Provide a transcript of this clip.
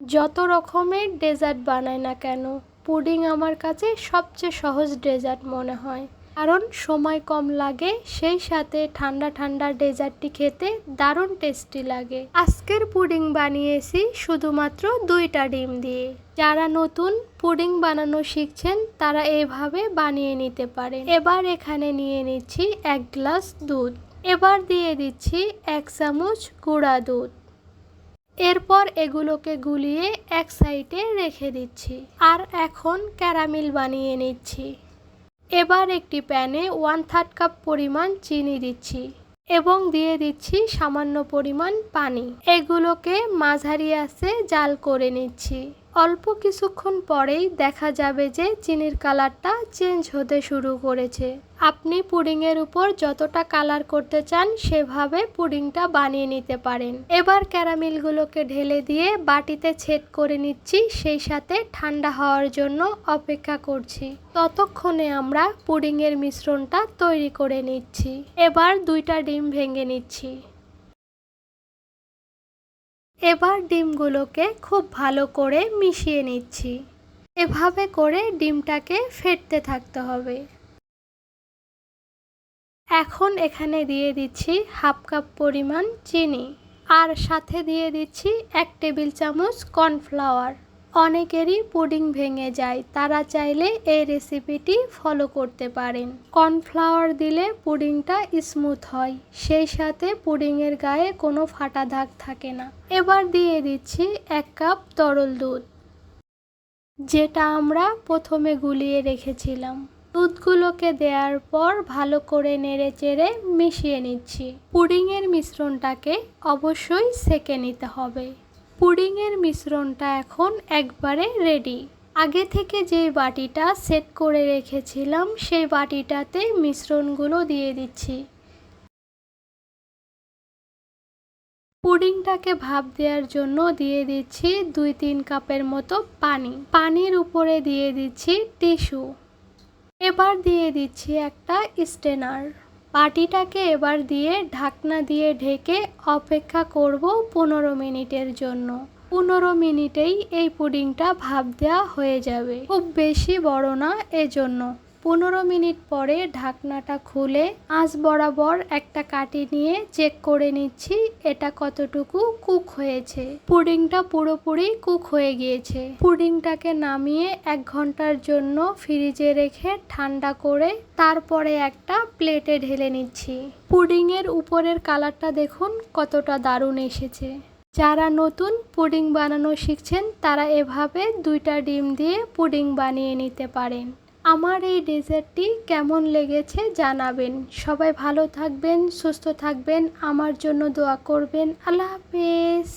যত রকমের ডেজার্ট বানাই না কেন, পুডিং আমার কাছে সবচেয়ে সহজ ডেজার্ট মনে হয়, কারণ সময় কম লাগে, সেই সাথে ঠান্ডা ঠান্ডা ডেজার্টটি খেতে দারুণ টেস্টি লাগে। আজকের পুডিং বানিয়েছি শুধুমাত্র 2টা ডিম দিয়ে। যারা নতুন পুডিং বানানো শিখছেন তারা এইভাবে বানিয়ে নিতে পারেন। এবার এখানে নিয়ে নিচ্ছি 1 গ্লাস দুধ। এবার দিয়ে দিচ্ছি 1 চামচ গুঁড়া দুধ। এরপর এগুলোকে গুলিয়ে এক সাইডে রেখে দিচ্ছি। আর এখন ক্যারামেল বানিয়ে নিচ্ছি। এবার একটি প্যানে 1/3 কাপ পরিমাণ চিনি দিচ্ছি এবং দিয়ে দিচ্ছি সামান্য পরিমাণ পানি। এগুলোকে মাঝারি আঁচে জাল করে নিচ্ছি। অল্প কিছুক্ষণ পরেই দেখা যাবে যে চিনির কালারটা চেঞ্জ হতে শুরু করেছে। আপনি পুডিংয়ের উপর যতটা কালার করতে চান সেভাবে পুডিংটা বানিয়ে নিতে পারেন। এবার ক্যারামেলগুলোকে ঢেলে দিয়ে বাটিতে ছেদ করে নিচ্ছি, সেই সাথে ঠান্ডা হওয়ার জন্য অপেক্ষা করছি। ততক্ষণে আমরা পুডিংয়ের মিশ্রণটা তৈরি করে নিচ্ছি। এবার 2টা ডিম ভেঙে নিচ্ছি। এবার ডিমগুলোকে খুব ভালো করে মিশিয়ে নিচ্ছি। এভাবে করে ডিমটাকে ফেটতে থাকতে হবে। এখন এখানে দিয়ে দিচ্ছি 1/2 কাপ পরিমাণ চিনি আর সাথে দিয়ে দিচ্ছি 1 টেবিল চামচ কর্নফ্লাওয়ার। অনেকেরই পুডিং ভেঙে যায়, তারা চাইলে এই রেসিপিটি ফলো করতে পারেন। কর্নফ্লাওয়ার দিলে পুডিংটা স্মুথ হয়, সেই সাথে পুডিংয়ের গায়ে কোনো ফাটা দাগ থাকে না। এবার দিয়ে দিচ্ছি 1 কাপ তরল দুধ, যেটা আমরা প্রথমে গুলিয়ে রেখেছিলাম। দুধগুলোকে দেওয়ার পর ভালো করে নেড়েচেড়ে মিশিয়ে নিচ্ছি। পুডিংয়ের মিশ্রণটাকে অবশ্যই সেঁকে নিতে হবে। পুডিংয়ের মিশ্রণটা এখন একবারে রেডি। আগে থেকে যে বাটিটা সেট করে রেখেছিলাম সেই বাটিটাতে মিশ্রণগুলো দিয়ে দিচ্ছি। পুডিংটাকে ভাপ দেওয়ার জন্য দিয়ে দিচ্ছি 2-3 কাপের মতো পানি। পানির উপরে দিয়ে দিচ্ছি টিস্যু। এবার দিয়ে দিচ্ছি একটা স্ট্রেনার। বাটিটাকে এবার দিয়ে ঢাকনা দিয়ে ঢেকে অপেক্ষা করব 15 মিনিটের জন্য। 15 মিনিটেই এই পুডিংটা ভাপ দেওয়া হয়ে যাবে, খুব বেশি বড় না এজন্য। 15 মিনিট পরে ঢাকনাটা খুলে আঁচ বরাবর একটা কাঠি নিয়ে চেক করে নিচ্ছি এটা কতটুকু কুক হয়েছে। পুডিংটা পুরোপুরি কুক হয়ে গিয়েছে। পুডিংটাকে নামিয়ে 1 ঘন্টার জন্য ফ্রিজে রেখে ঠান্ডা করে তারপরে একটা প্লেটে ঢেলে নিচ্ছি। পুডিংয়ের উপরের কালারটা দেখুন কতটা দারুণ এসেছে। যারা নতুন পুডিং বানানো শিখছেন তারা এভাবে 2টা ডিম দিয়ে পুডিং বানিয়ে নিতে পারেন। আমার এই ডেজার্টটি কেমন লেগেছে জানাবেন। সবাই ভালো থাকবেন, সুস্থ থাকবেন, আমার জন্য দোয়া করবেন। আল্লাহ হাফেজ।